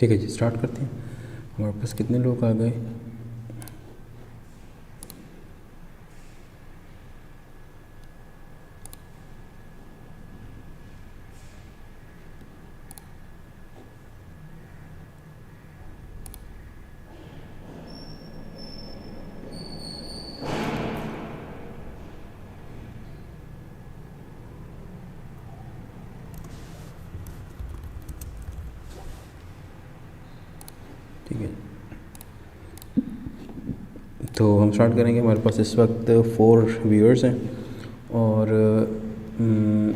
ठीक है जी, स्टार्ट करते हैं। हमारे पास कितने लोग आ गए? ठीक है, तो हम स्टार्ट करेंगे। हमारे पास इस वक्त 4 व्यूअर्स हैं और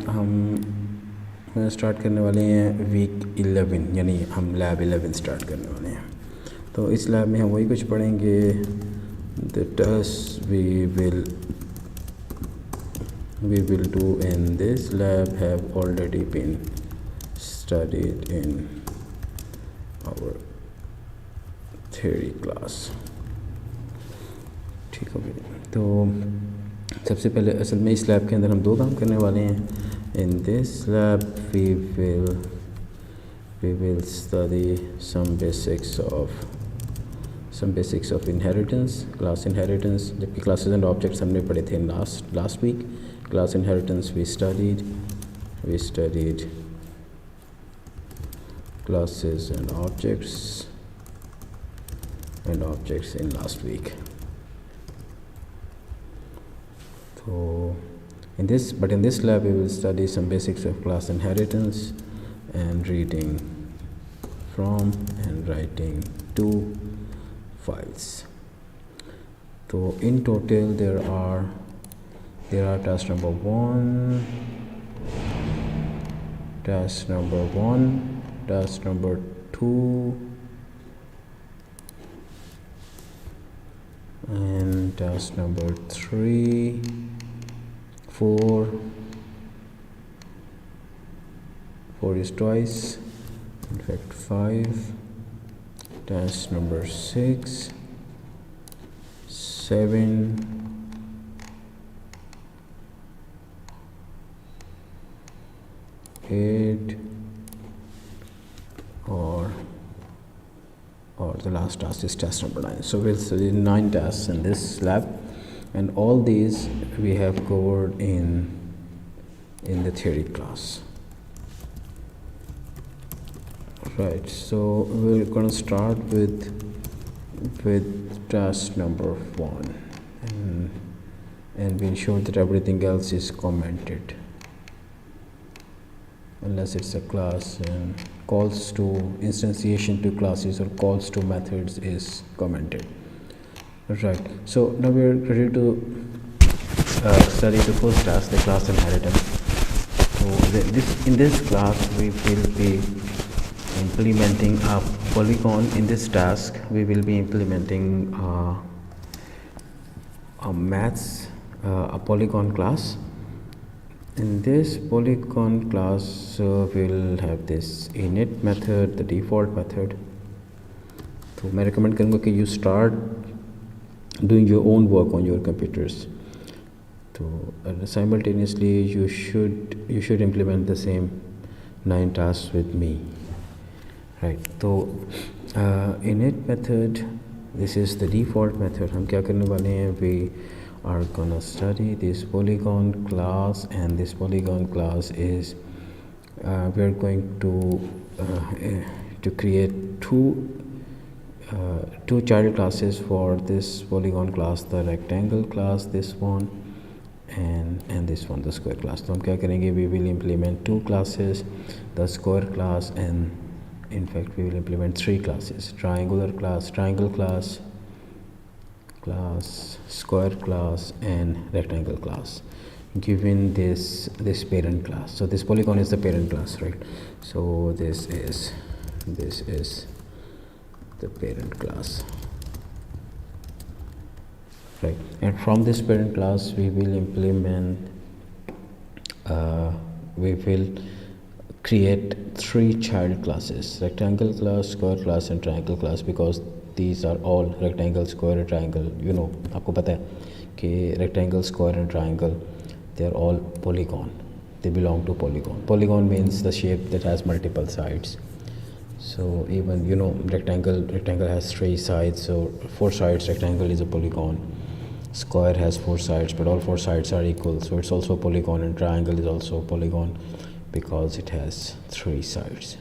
हम स्टार्ट करने वाले हैं वीक 11, यानी हम लैब 11 स्टार्ट करने वाले हैं। तो इस लैब में हम वही कुछ पढ़ेंगे। The test we will do in this lab have already been studied in our theory class। ठीक हो गया। तो सबसे पहले असल में इस लैब के अंदर हम 2 काम करने वाले हैं। In this lab we will study some basics of inheritance, class inheritance। जबकि classes and objects हमने पढ़े थे last week। class inheritance we studied classes and objects in last week। So in this lab we will study some basics of class inheritance and reading from and writing to files। So in total there are task number 1, task number 2 and task number 3, 4 is twice, in fact 5, task number 6, 7, 8 or the last task is task number 9. So we'll study 9 tasks in this lab, and all these we have covered in the theory class. Right, so we're going to start with task number 1, and we ensure that everything else is commented unless it's a class, and calls to instantiation to classes or calls to methods is commented. Right, so now we are ready to study the first task, the class inheritance. So in this class we will be implementing a polygon. In this task we will be implementing a polygon class. In this polygon class we'll have this init method, the default method. So मैं recommend करूँगा कि you start doing your own work on your computers. So simultaneously you should implement the same 9 tasks with me. Right, so init method, this is the default method. हम क्या करने वाले हैं? We are gonna study this polygon class, and this polygon class is we are going to create two child classes for this polygon class, the rectangle class, this one, and this one, the square class. तो हम क्या करेंगे? We will implement 2 classes, the square class, and in fact we will implement 3 classes: triangular class, triangle class, square class, and rectangle class, given this parent class. So this polygon is the parent class, right? So this is the parent class, right? And from this parent class we will implement we will create 3 child classes: rectangle class, square class, and triangle class, because these are all rectangle, square, and triangle. You know, आपको पता है कि rectangle, square, and triangle, they are all polygon. They belong to polygon. Polygon means the shape that has multiple sides. So even rectangle has 3 sides, so 4 sides rectangle is a polygon. Square has 4 sides, but all 4 sides are equal, so it's also a polygon. And triangle is also a polygon because it has 3 sides.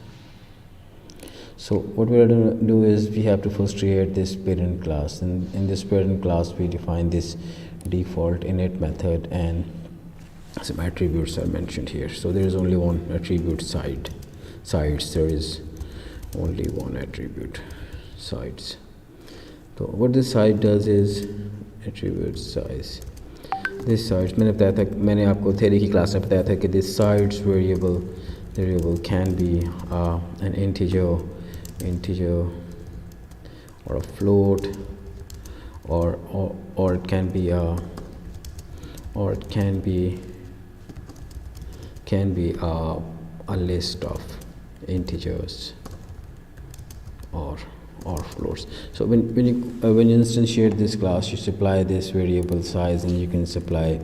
So what we're going to do is we have to first create this parent class, and in this parent class we define this default init method, and some attributes are mentioned here. So there is only one attribute sides. There is only one attribute sides. So what this side does is attribute size. This sides, मैंने आपको theory की class में बताया था कि this sides variable can be an integer or a float, or it can be a list of integers or floats. So when you instantiate this class, you supply this variable size, and you can supply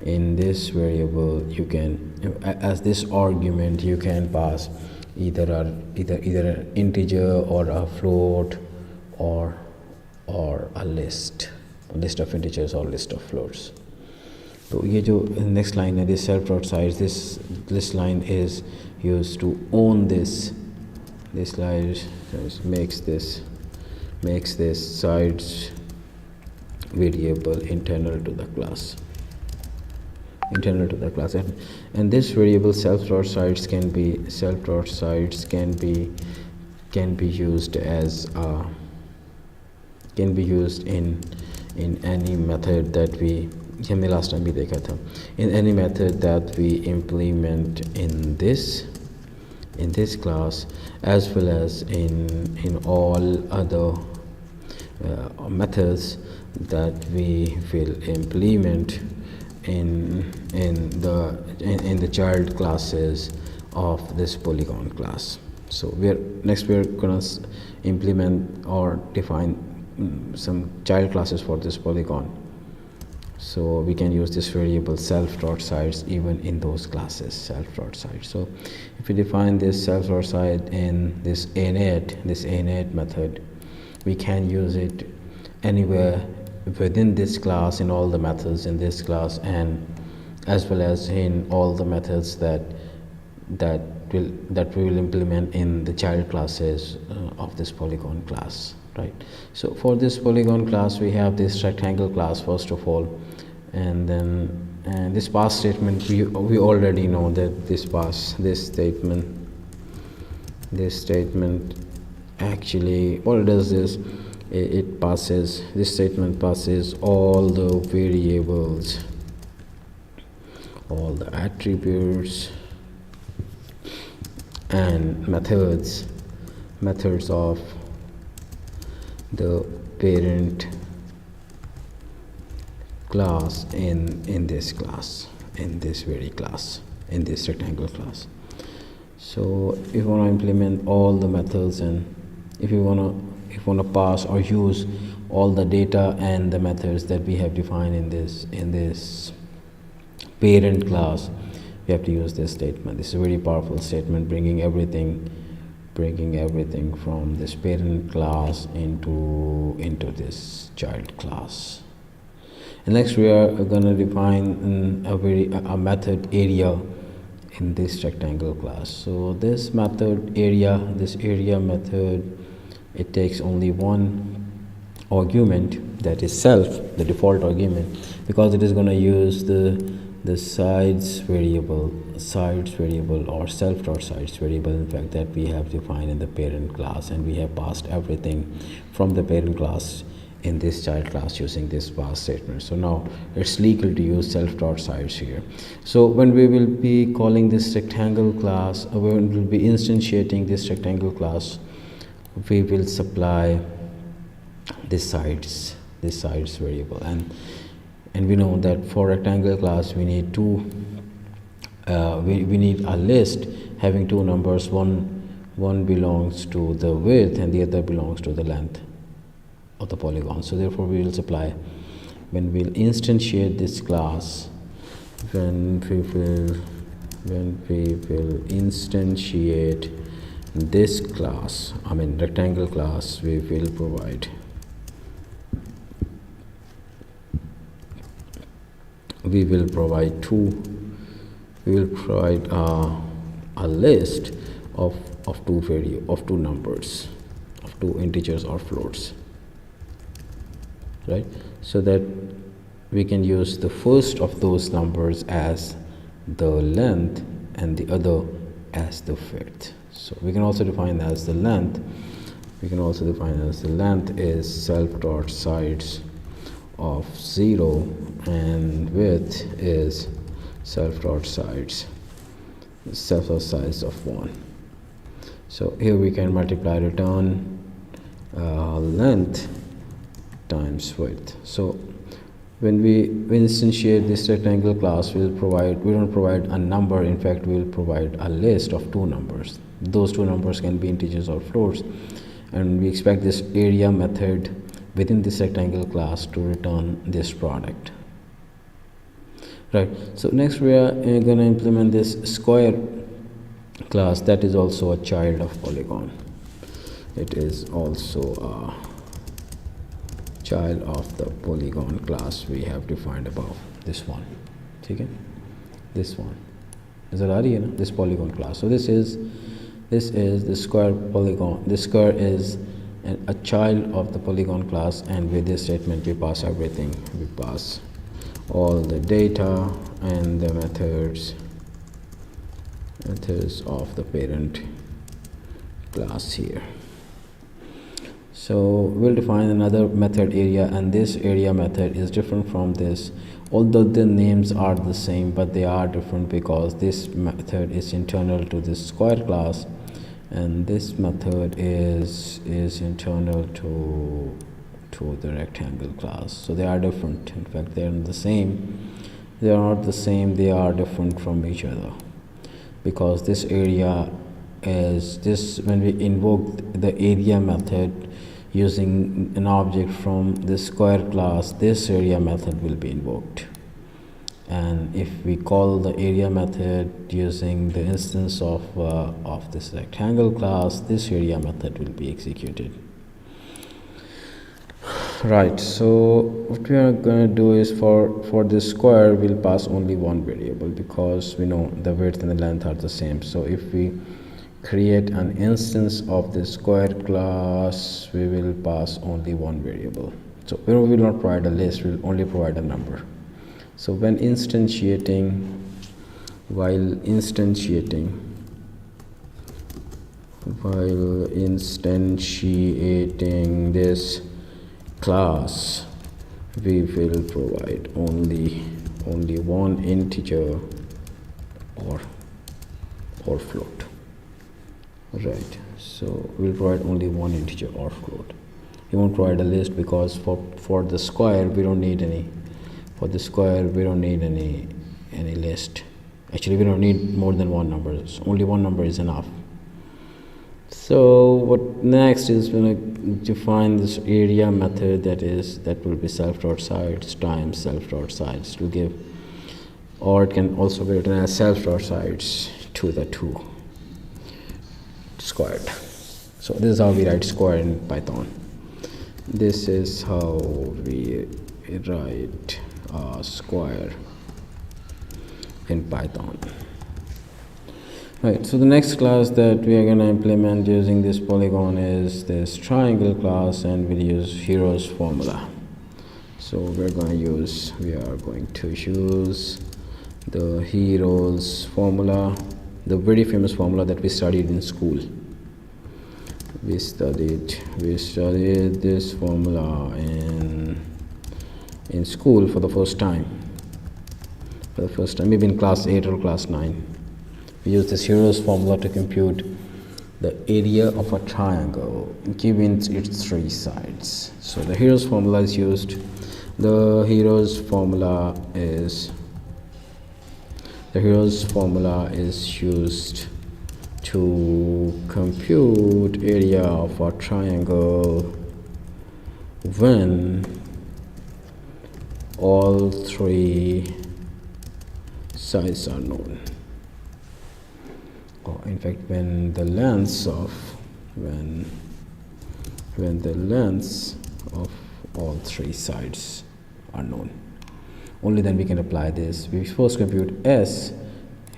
in this variable, you can, as this argument, you can pass either an integer or a float or a list of integers or list of floats. So ये जो next line है, this self dot size, this line is used to own this line, makes this sides variable internal to the class, and this variable self dot sides can be used as in any method that we हमने last time भी देखा था, in any method that we implement in this class, as well as in all other methods that we will implement in the child classes of this polygon class. So we're gonna implement or define some child classes for this polygon, so we can use this variable self dot sides even in those classes, self dot sides. So if we define this self dot side in this init method, we can use it anywhere within this class, in all the methods in this class, and as well as in all the methods that we will implement in the child classes of this polygon class, right? So for this polygon class, we have this rectangle class first of all, and then this pass statement, we already know that this statement actually what it does is this statement passes all the variables, all the attributes and methods of the parent class in this rectangle class. So if you want to implement all the methods, and if you want to pass or use all the data and the methods that we have defined in this parent class, we have to use this statement. This is a very powerful statement, bringing everything from this parent class into this child class. And next we are going to define a method area in this rectangle class. So this area method, it takes only one argument, that is self, the default argument, because it is going to use the sides variable or self dot sides variable, in fact, that we have defined in the parent class, and we have passed everything from the parent class in this child class using this pass statement. So now it's legal to use self dot sides here. So when we will be calling this rectangle class, or when we will be instantiating this rectangle class, we will supply this sides variable, and we know that for rectangle class we need we need a list having two numbers, one belongs to the width and the other belongs to the length of the polygon. So therefore we will supply, when we'll instantiate this class, when we will instantiate this class, I mean rectangle class, we will provide a list of two numbers, of two integers or floats, right? So that we can use the first of those numbers as the length and the other as the width. So we can also define as the length. We can also define as the length is self dot sides of 0 and width is self dot sides of 1. So here we can multiply return length times width. So when we instantiate this rectangle class, we don't provide a number. In fact, we will provide a list of two numbers. Those two numbers can be integers or floats, and we expect this area method within this rectangle class to return this product, right? So next we are going to implement this square class that is also a child of polygon. It is also a child of the polygon class we have defined above. This one, okay? This one is this polygon class. So this is the square polygon. This square is a child of the polygon class, and with this statement we pass everything. We pass all the data and the methods of the parent class here. So we'll define another method area, and this area method is different from this, although the names are the same, but they are different because this method is internal to this square class and this method is internal to the rectangle class. So they are different. In fact, they are not the same. They are not the same. They are different from each other, because this area is this when we invoke the area method using an object from the square class, this area method will be invoked. And if we call the area method using the instance of this rectangle class, this area method will be executed. Right, so what we are going to do is for this square we'll pass only one variable, because we know the width and the length are the same. So if we create an instance of the square class, we will pass only one variable. So we will not provide a list, we will only provide a number. So while instantiating this class, we will provide only one integer or float. Right, so we'll provide only one integer or float. We won't provide a list, because for the square we don't need any. For the square we don't need any list. Actually, we don't need more than one number. So only one number is enough. So what next is we're going to define this area method that will be self.sides times self.sides to give, or it can also be written as self.sides to the 2 squared. So this is how we write square in Python. This is how we write square in Python. Right, so the next class that we are going to implement using this polygon is this triangle class, and we'll use heroes formula. So we are going to use the heroes formula, the very famous formula that we studied in school. We studied this formula in school for the first time, maybe in class 8 or class 9. We use this heroes formula to compute the area of a triangle given its 3 sides. So the heroes formula is used. The heroes formula is used to compute area of a triangle when all 3 sides are known. or in fact when the lengths of when the lengths of all three sides are known, only then we can apply this. We first compute S,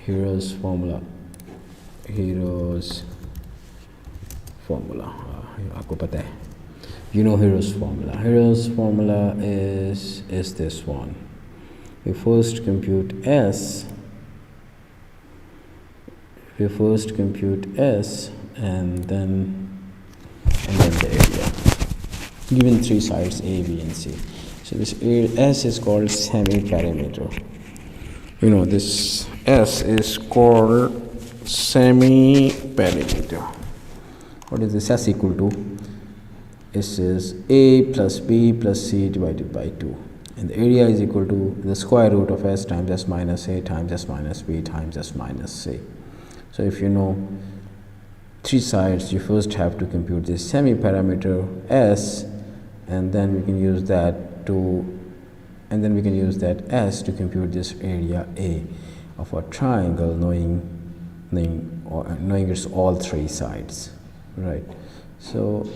Hero's formula, आपको पता है, you know Hero's formula is this one. We first compute S and then the area given three sides A, B and C. So this S is called semi-perimeter. You know, this S is called semi-perimeter. What is this S equal to? This is A plus B plus C divided by 2. And the area is equal to the square root of S times S minus A times S minus B times S minus C. So if you know three sides, you first have to compute this semi-perimeter S, and then we can use that S to compute this area A of a triangle, knowing its all three sides, right? So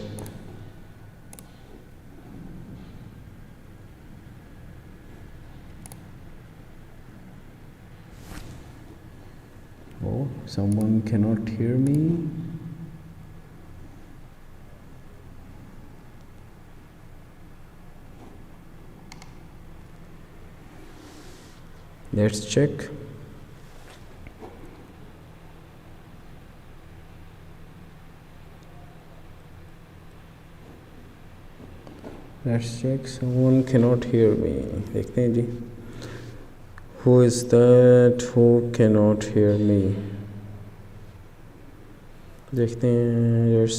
oh, someone cannot hear me. Let's check. Someone cannot hear me. देखते हैं जी. Who is that who cannot hear me? देखते हैं. Let's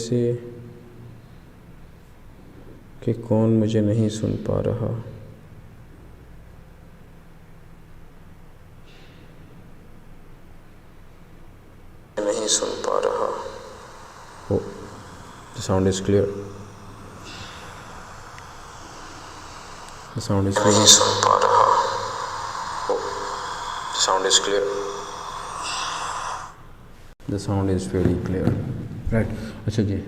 see कि कौन मुझे नहीं सुन पा रहा. Oh, the sound is clear. The sound is clear. The sound is very clear. Right. Achha ji.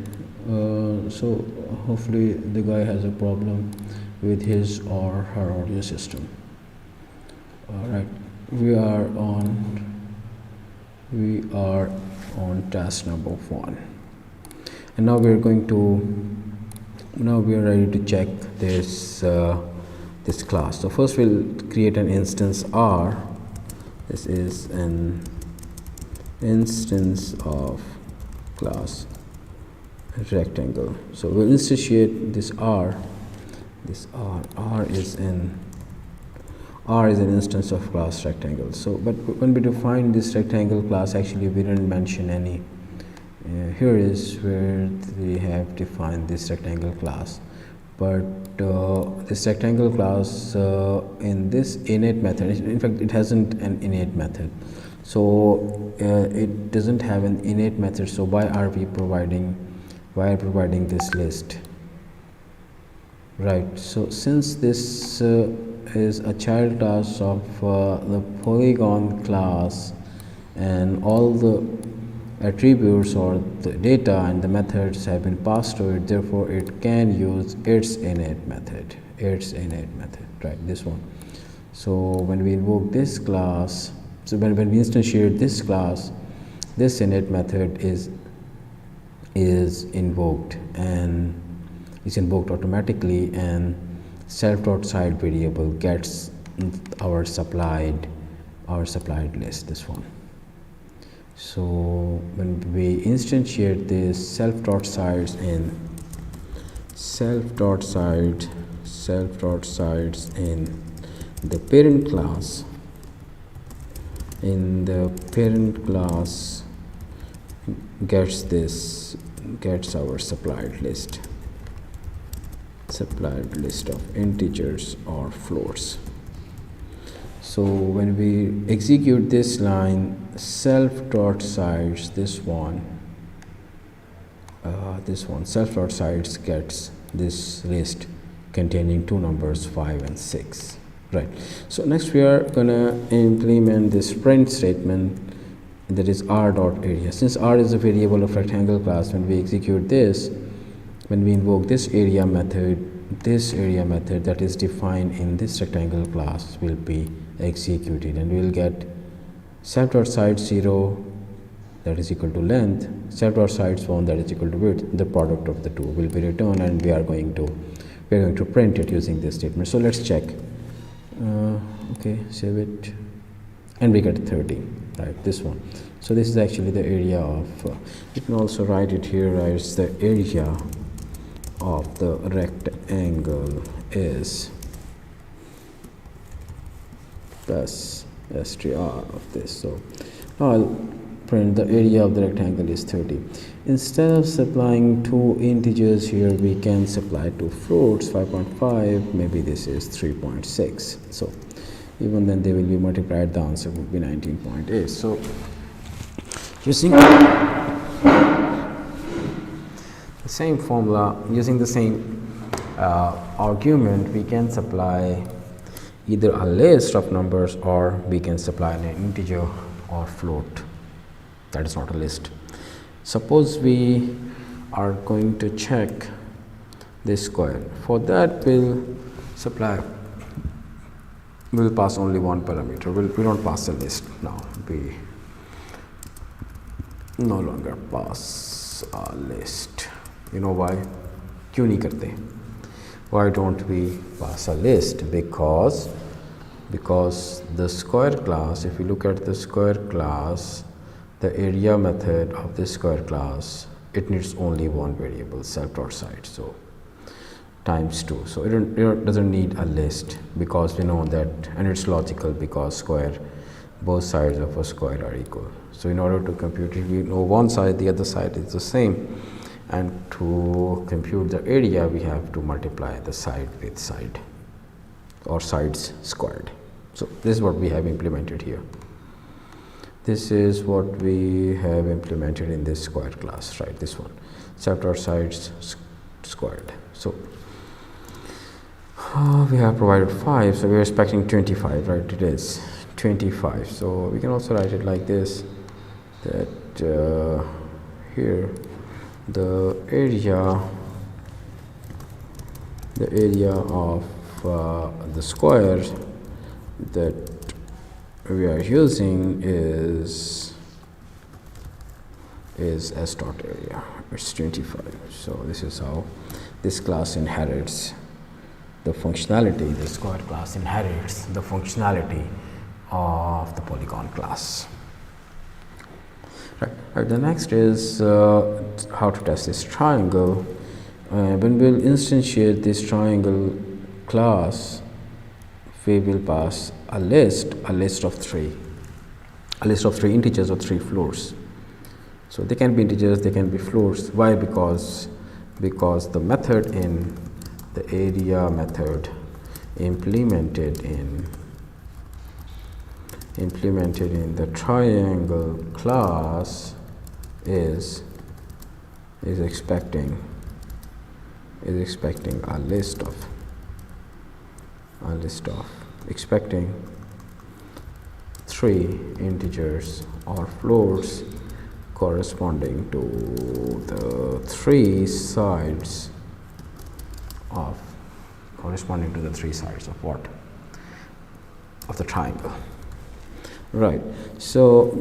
So hopefully the guy has a problem with his or her audio system. Right. We are on task number 1, and now we are ready to check this class. So first we'll create an instance R. This is an instance of class rectangle. So we'll instantiate this R. R is an instance of class rectangle. So but when we define this rectangle class, actually we didn't mention any. Here is where we have defined this rectangle class, but this rectangle class in this init method, in fact it hasn't an init method, so it doesn't have an init method. So why are providing this list, right? So since this is a child class of the polygon class, and all the attributes or the data and the methods have been passed to it, therefore it can use its init method, right, this one. So when we invoke this class, so when we instantiate this class, this init method is invoked, and it's invoked automatically, and self.side variable gets our supplied list, this one. So when we instantiate this self.sides in the parent class, gets our supplied list of integers or floats. So when we execute this line, self.sides, this one self.sides gets this list containing two numbers 5 and 6, right? So next we are gonna implement this print statement that is r dot area. Since r is a variable of rectangle class, when we execute this, when we invoke this area method that is defined in this rectangle class will be executed, and we will get self.side 0 that is equal to length, self.sides 1 that is equal to width. The product of the two will be returned, and we are going to print it using this statement. So let's check. Okay, save it, and we get 30, right? This one. So this is actually the area of you can also write it here as the area of the rectangle is plus str of this. So now I'll print the area of the rectangle is 30. Instead of supplying two integers here, we can supply two floats, 5.5, maybe this is 3.6. So even then they will be multiplied, the answer would be 19.8. So using the same formula, using the same argument, we can supply either a list of numbers, or we can supply an integer or float that is not a list. Suppose we are going to check this square. For that, we'll pass only one parameter. We don't pass a list now. We no longer pass a list. You know why? क्यों नहीं करते? Why don't we pass a list? Because the square class, if you look at the square class, the area method of this square class, it needs only one variable, self.side, so times 2. So it doesn't need a list, because we know that, and it's logical, because both sides of a square are equal. So in order to compute it, we know one side, the other side is the same, and to compute the area we have to multiply the side with side, or sides squared. So this is what we have implemented here. This is what we have implemented in this square class, right? This one, self.sides squared. So we have provided 5, so we are expecting 25, right? It is 25. So we can also write it like this, that here the area of the square that we are using is s dot area. It's 25. So this is how this class inherits the functionality. The square class inherits the functionality of the polygon class. Right. The next is how to test this triangle. When we'll instantiate this triangle class, we will pass a list of three integers or 3 floors. So they can be integers, they can be floors. Why? Because the method in the area method implemented in the triangle class is expecting a list of expecting 3 integers or floors corresponding to the 3 sides of what? Of the triangle. Right. So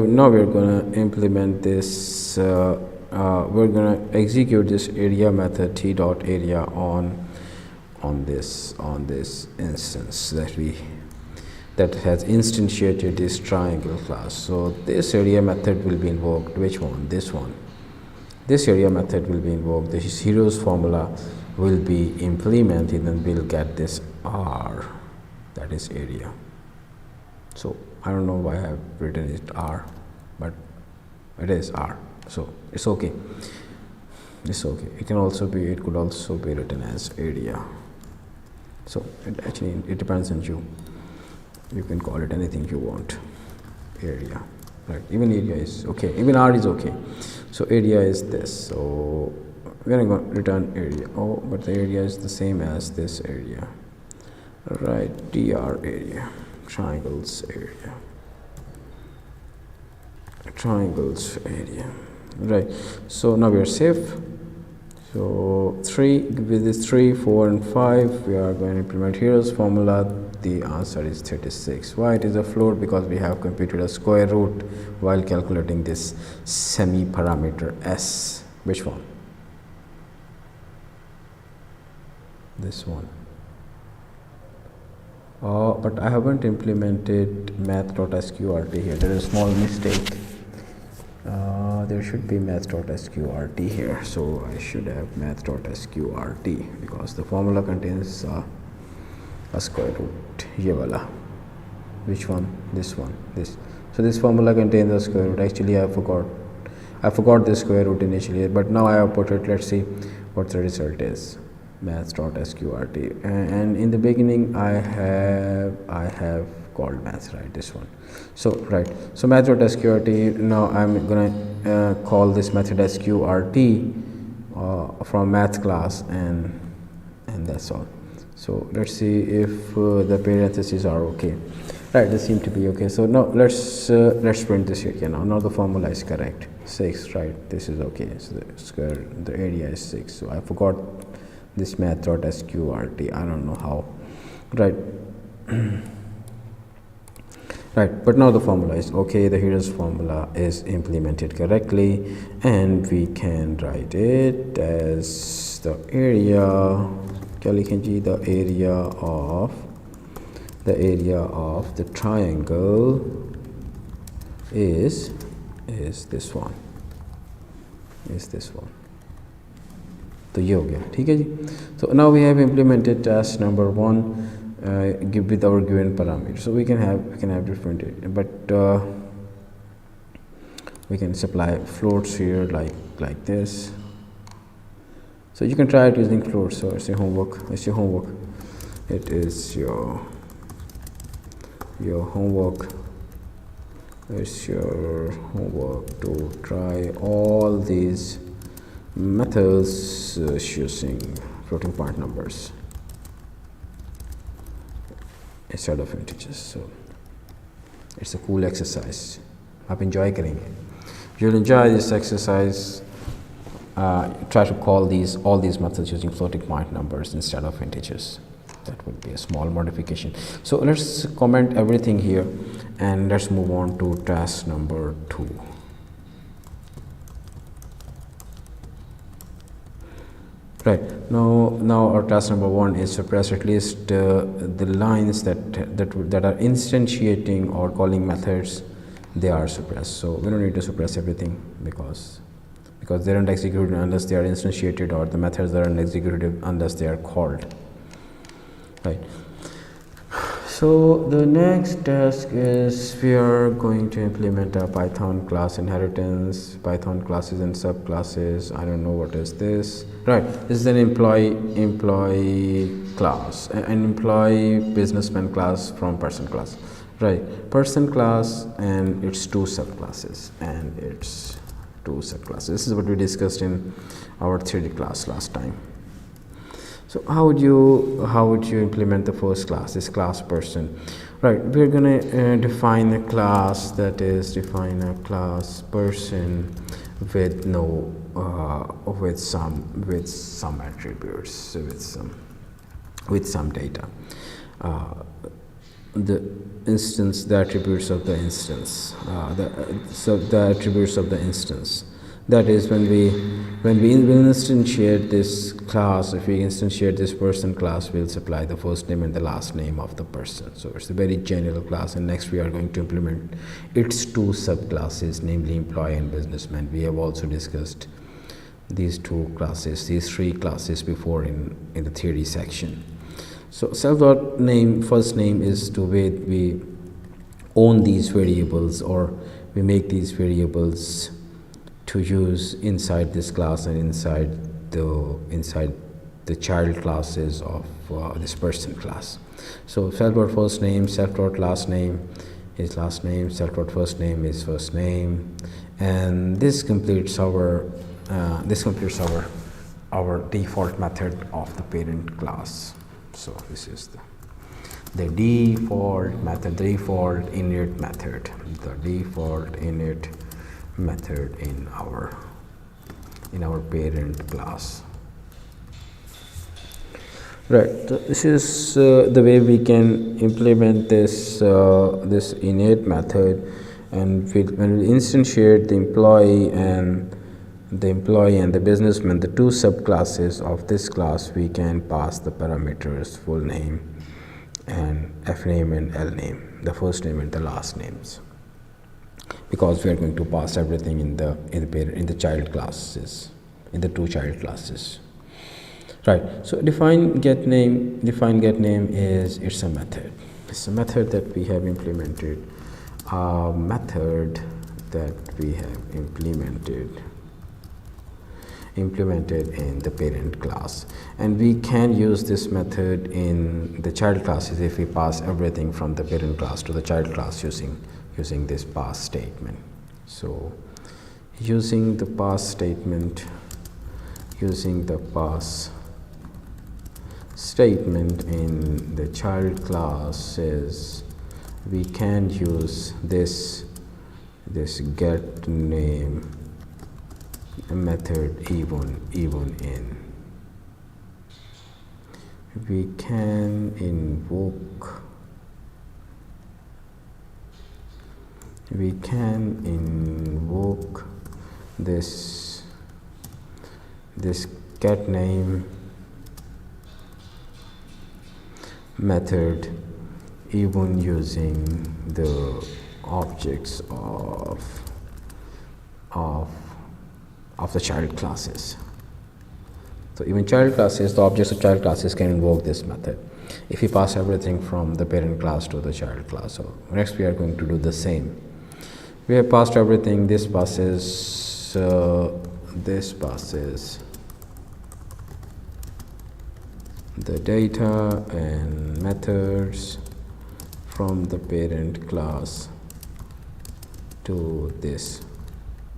now we're going to implement this. We're going to execute this area method t dot area on this instance that has instantiated this triangle class. So this area method will be invoked. Which one? This one. This area method will be invoked. The zeros formula will be implemented, and we'll get this r, that is area. So I don't know why I have written it r, but it is r. So it's okay. It's okay. It could also be written as area. So it depends on you. You can call it anything you want. Area, right? Even area is okay. Even r is okay. So area is this. So we're going to return area. Oh, but the area is the same as this area, right? dr area, triangles area. triangles area. Right, so now we are safe. So 3, with this 3, 4 and 5 we are going to implement here's formula. The answer is 36. Why it is a float? Because we have computed a square root while calculating this semi parameter s. Which one? This one. But I haven't implemented math.sqrt here. There is a small mistake. There should be math.sqrt here, so I should have math.sqrt because the formula contains a square root. Ye wala. Which one? This one. This. So this formula contains a square root. Actually, I forgot the square root initially, but now I have put it. Let's see what the result is. Maths.sqrt, and in the beginning I have called maths, right? This one. So right, so maths.sqrt. Now I'm gonna call this method sqrt from math class, and that's all. So let's see if the parentheses are okay. Right, they seem to be okay. So now let's print this here. Now the formula is correct. 6, right? This is okay. So the area is 6. So I forgot this math.sqrt. I don't know how. Right. Right, but now the formula is okay. The here's formula is implemented correctly, and we can write it as the area. The area of the triangle is this one. तो ये हो गया, ठीक है जी. So now we have implemented task number 1 with our given parameter. So we can have different, but we can supply floats here like this. So you can try it using floats. So it's your homework. It is your homework. It's your homework to try all these methods using floating point numbers instead of integers. So it's a cool exercise. आप enjoy करेंगे. You'll enjoy this exercise. Try to call all these methods using floating point numbers instead of integers. That would be a small modification. So let's comment everything here, and let's move on to task number 2. Right, now our task number 1 is suppress at least the lines that are instantiating or calling methods. They are suppressed. So we don't need to suppress everything because they aren't executed unless they are instantiated, or the methods aren't executed unless they are called. Right. So the next task is we are going to implement a Python class inheritance, Python classes and subclasses. I don't know what is this. Right, this is an employee class, an employee businessman class from person class. Right, person class and its 2 subclasses This is what we discussed in our theory class last time. So how would you implement the first class, this class person? Right, we're gonna define a class, that is define a class person with no with some attributes, with some data. The attributes of the instance, the attributes of the instance. That is, when we instantiate this class, if we instantiate this person class, we'll supply the first name and the last name of the person. So it's a very general class, and next we are going to implement its 2 subclasses, namely employee and businessman. We have also discussed these 3 classes before in the theory section. So self.name, first name is to we own these variables, or we make these variables to use inside this class and inside the child classes of this person class. So self.first name, self.last name is last name, self.first name is first name, and this completes our default method of the parent class. So this is the default method, the default init method, the default init method in our parent class. Right, so this is the way we can implement this this init method, and when we instantiate the employee and the businessman, the two subclasses of this class, we can pass the parameters full name and f name and l name, the first name and the last names, because we are going to pass everything in the child classes, in the two child classes. Right, so define get name is, it's a method. It's a method that we have implemented, a method that we have implemented in the parent class, and we can use this method in the child classes if we pass everything from the parent class to the child class using this pass statement. So using the pass statement in the child classes, we can use this get name method even in. We can invoke this get name method even using the objects of the child classes. So even child classes, the objects of child classes can invoke this method if we pass everything from the parent class to the child class. So next we are going to do the same. We have passed everything. This passes the data and methods from the parent class to this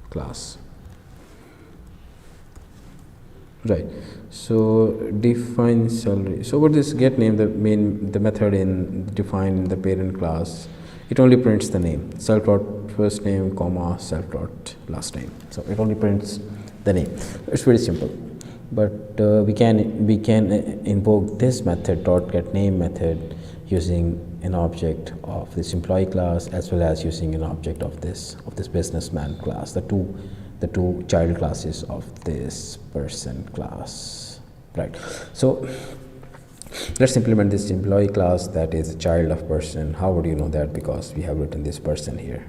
class. Right, so define salary. So what is get name, the method in define the parent class, it only prints the name, self dot first name comma self dot last name. So it only prints the name. It's very simple, but we can invoke this method dot get name method using an object of this employee class, as well as using an object of this businessman class, the two child classes of this person class. Right, so let's implement this employee class that is a child of person. How would you know that? Because we have written this person here.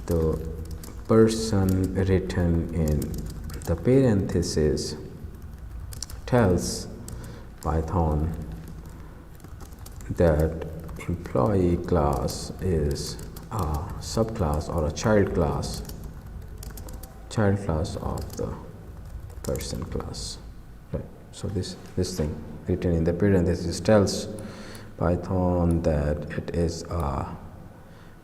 The person written in the parenthesis tells Python that employee class is a subclass or a child class of the person class. Right, so this thing written in the parenthesis tells Python that it is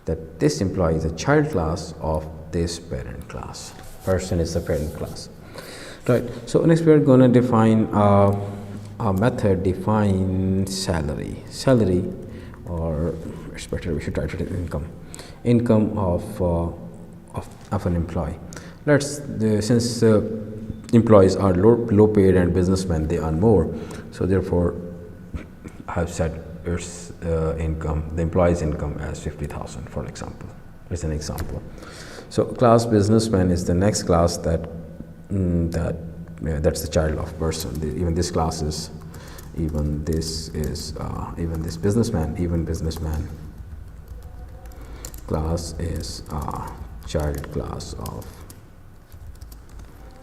that this employee is a child class of this parent class. Person is the parent class. Right, so next we are going to define a method define salary, or it's better we should try to do income of an employee. Since employees are low paid and businessmen, they earn more, so therefore I have set its income, the employee's income, as 50,000 for example. It's an example. So class businessman is the next class that's the child of person. Even this businessman class is a child class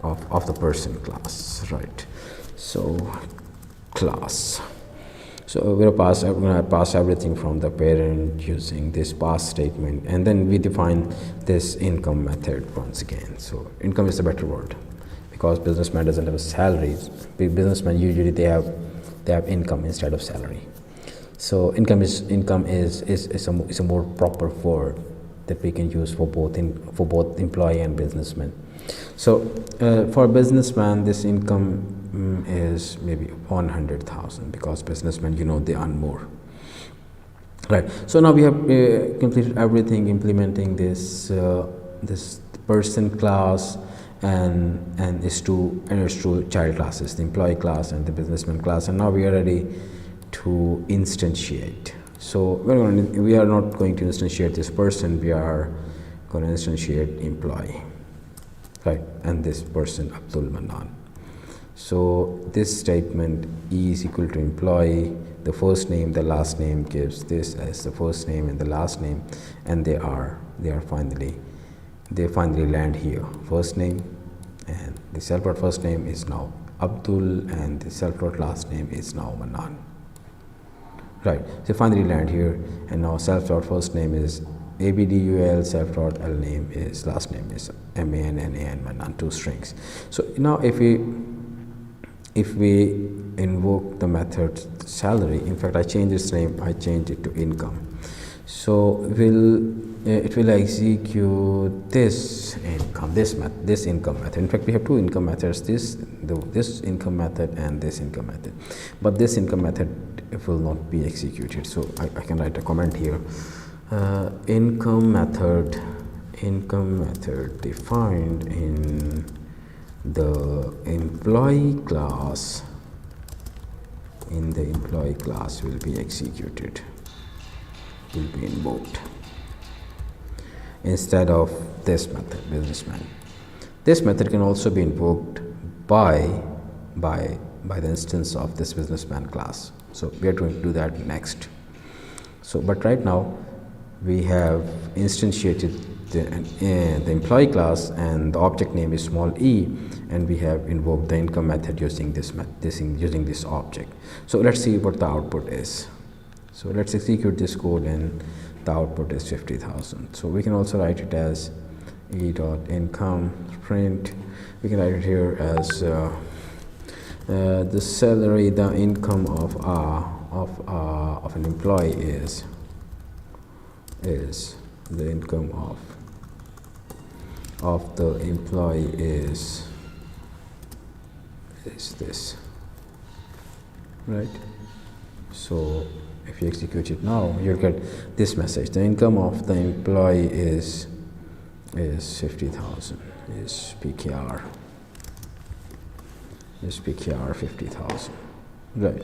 of the person class. Right, so class. So we're going to pass everything from the parent using this pass statement, and then we define this income method once again. So income is a better word, because businessman doesn't have a salary. Businessmen usually they have income instead of salary. So income is a more proper word that we can use for both employee and businessman. So for a businessman, this income is maybe 100,000, because businessmen, they earn more. Right. So now we have completed everything implementing this person class and its two child classes, the employee class and the businessman class, and now we are ready to instantiate. So we are not going to instantiate this person, we are going to instantiate employee, right? And this person Abdul Manan. So this statement E is equal to employee, the first name, the last name gives this as the first name and the last name, and they finally land here. First name and the self-taught first name is now Abdul and the self-taught last name is now Manan. Right, so finally land here, and now self-taught first name is ABDUL, self-taught L name is, last name is MANNAN, Manan, two strings. So now if we invoke the method salary, in fact I changed its name, I changed it to income. So it will execute this income, this income method. In fact we have two income methods, this income method and this income method, but this income method will not be executed. So I can write a comment here, income method defined in the employee class will be executed, will be invoked instead of this method, businessman. This method can also be invoked by the instance of this businessman class. So we are going to do that next. So but right now we have instantiated the employee class and the object name is small e, and we have invoked the income method using using this object. So let's see what the output is. So let's execute this code, and the output is 50,000. So we can also write it as e.income print. We can write it here as the salary, the income of an employee is the income of the employee is this, right? So if you execute it now, you'll get this message: the income of the employee is 50,000, is PKR 50,000, right?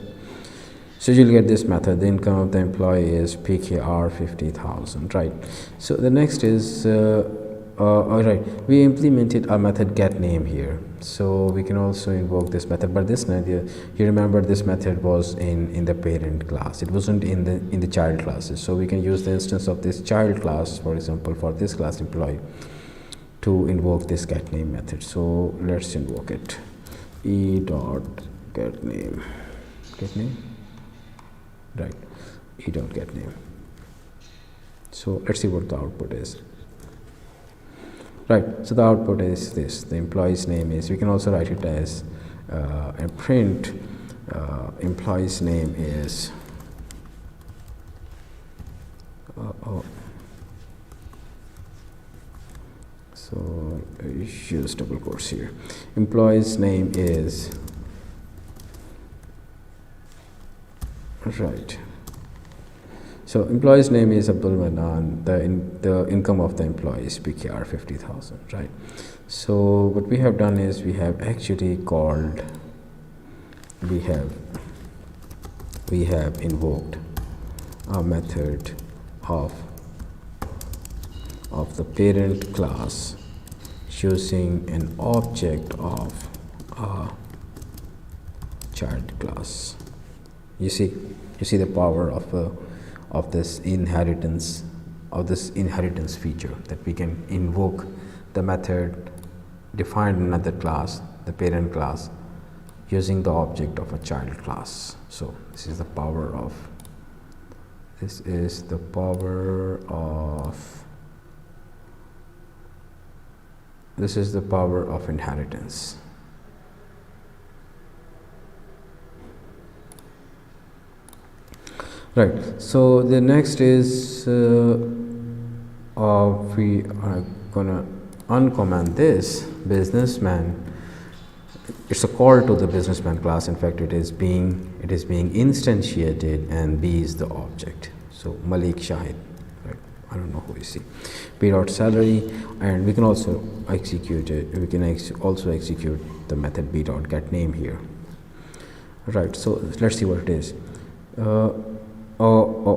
So you'll get this method: the income of the employee is PKR 50,000, right? So the next is all right, we implemented our method getName here, so we can also invoke this method. But this method, you remember, this method was in the parent class, it wasn't in the child classes. So we can use the instance of this child class, for example, for this class employee, to invoke this getName method. So let's invoke it: e.getName, right, e.getName. So let's see what the output is. Right, so the output is this: the employee's name is, we can also write it as a print, employee's name is so use double quotes here, employee's name is, right. So employee's name is Abdul Manan, the income of the employee is PKR 50,000, right? So what we have done is we have actually called, we have invoked a method of the parent class using an object of a child class. You see the power of this inheritance feature, that we can invoke the method defined in another class, the parent class, using the object of a child class. So this is the power of inheritance. Right, so the next is we are gonna uncomment this businessman. It's a call to the businessman class. In fact, it is being instantiated, and B is the object. So Malik Shahid, right? I don't know who is he. P dot salary, and we can also execute it. We can also execute the method b dot get name here. Right. So let's see what it is.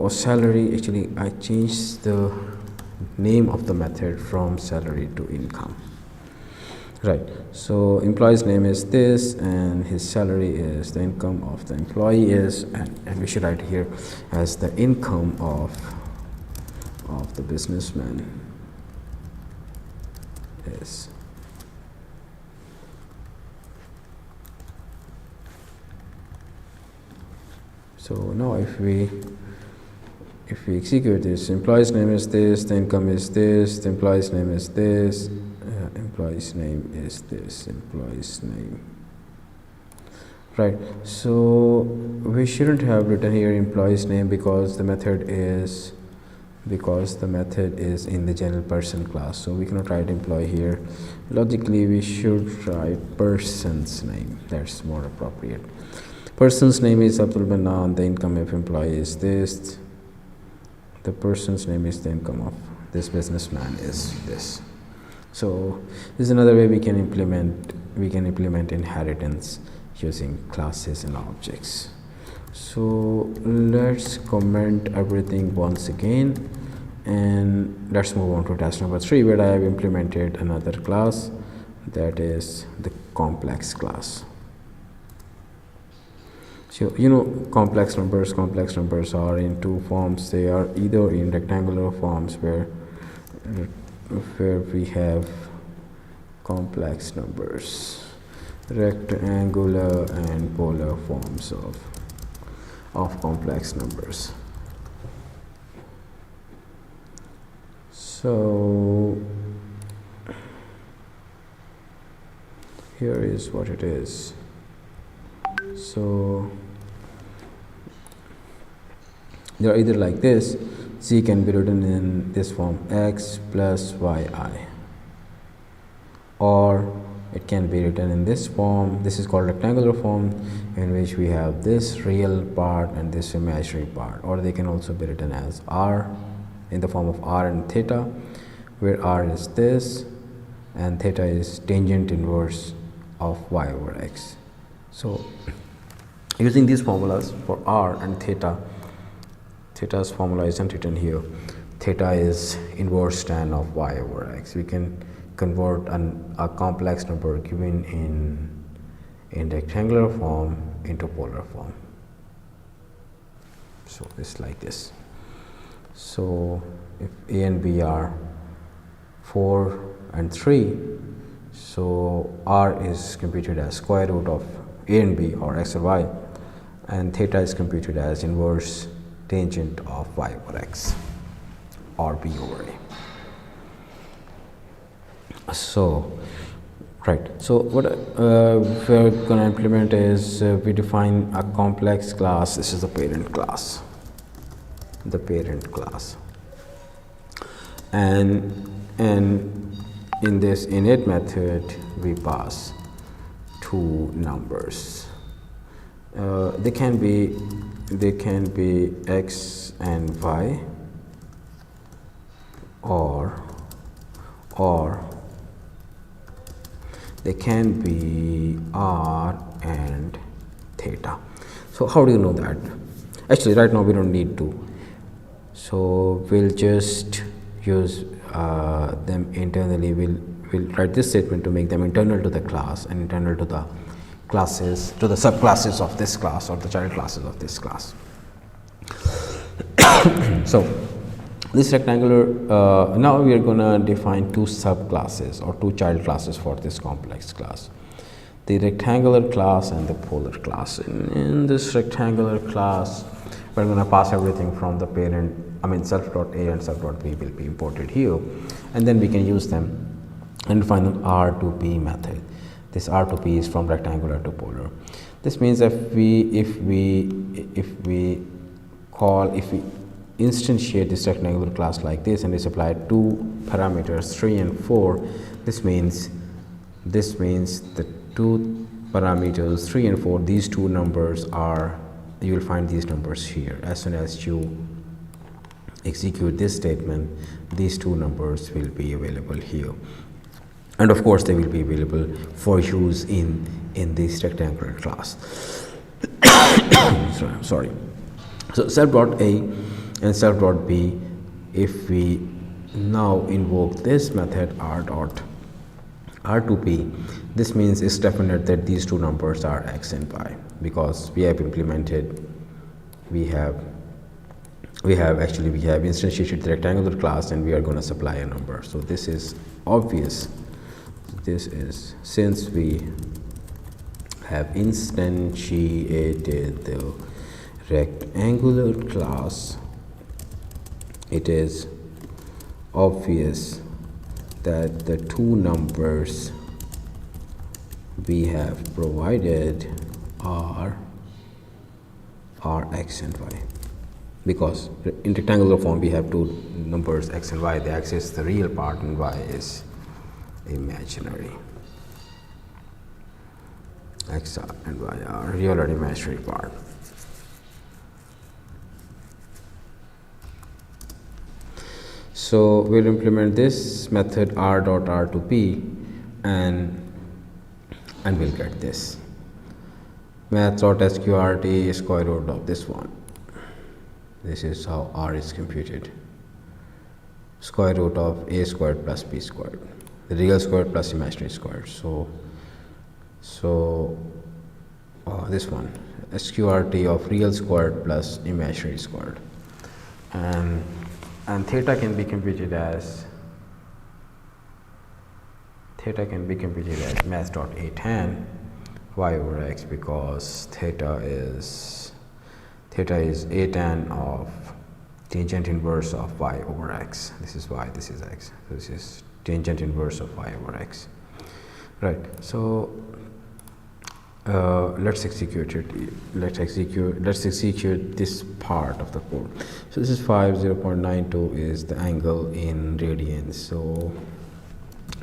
Salary. Actually, I changed the name of the method from salary to income. Right. So employee's name is this, and his salary is the income of the employee is, and we should write here as the income of the businessman is. So now if we execute this, employee's name is this, the income is this, the employee's name is this, employee's name is this, employee's name. Right. So we shouldn't have written here employee's name because the method is in the general person class. So we cannot write employee here. Logically, we should write person's name. That's more appropriate. Person's name is Abdul Banan. The income of employee is this. The person's name is the income of this businessman is this. So this is another way we can implement inheritance using classes and objects. So let's comment everything once again, and let's move on to task number 3, where I have implemented another class, that is the complex class. So complex numbers are in two forms. They are either in rectangular forms where we have complex numbers, rectangular and polar forms of complex numbers. So here is what it is. So they are either like this. Z can be written in this form, x plus yi, or it can be written in this form. This is called rectangular form, in which we have this real part and this imaginary part. Or they can also be written as r, in the form of r and theta, where r is this and theta is tangent inverse of y over x. So using these formulas for r and theta, theta's formula isn't written here. Theta is inverse tan of y over x. We can convert a complex number given in rectangular form into polar form. So it's like this. So if a and b are 4 and 3, so r is computed as square root of a and b, or x or y, and theta is computed as inverse tangent of y over x, or b over a. So right, so what we're going to implement is we define a complex class. This is the parent class, and in this init method we pass two numbers. They can be x and y, or they can be r and theta. So how do you know that? Actually, right now we don't need to. So we'll just use them internally. We'll write this statement to make them internal to the class and internal to the classes, to the subclasses of this class, or the child classes of this class. So this rectangular, now we are going to define two subclasses or two child classes for this complex class, the rectangular class and the polar class. In this rectangular class, we're going to pass everything from the parent, self.a and self.b will be imported here, and then we can use them and define an r to p method. This r to p is from rectangular to polar. This means if we instantiate this rectangular class like this, and we supply two parameters 3 and 4, this means the two parameters 3 and 4, these two numbers are, you will find these numbers here. As soon as you execute this statement, these two numbers will be available here, and of course they will be available for use in this rectangular class. Sorry. So self dot a and self dot b, if we now invoke this method r2p, this means it's definite that these two numbers are x and y, because we have implemented, we have instantiated the rectangular class and we are going to supply a number. So this is obvious. This is, since we have instantiated the rectangular class, it is obvious that the two numbers we have provided are x and y, because in rectangular form we have two numbers x and y. The x is the real part and y is imaginary. X and y are real or imaginary part. So we'll implement this method r dot r2p and we'll get this math dot sqrt square root of this one. This is how r is computed. Square root of a squared plus b squared, the real squared plus imaginary squared. So this one, sqrt of real squared plus imaginary squared, and theta can be computed as math dot a tan y over x, because theta is a tan of tangent inverse of y over x. This is y, this is x. So this is tangent inverse of y over x, right? So let's execute it. Let's execute this part of the code. So this is 0.92 is the angle in radians. So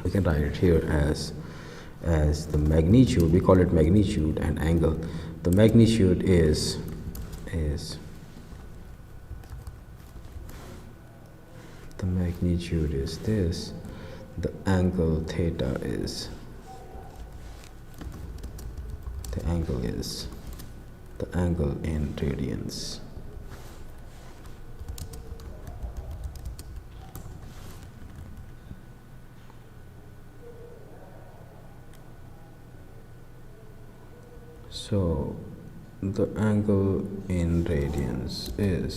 we can write it here as the magnitude. We call it magnitude and angle. The magnitude is this. The angle theta is the angle in radians. So the angle in radians is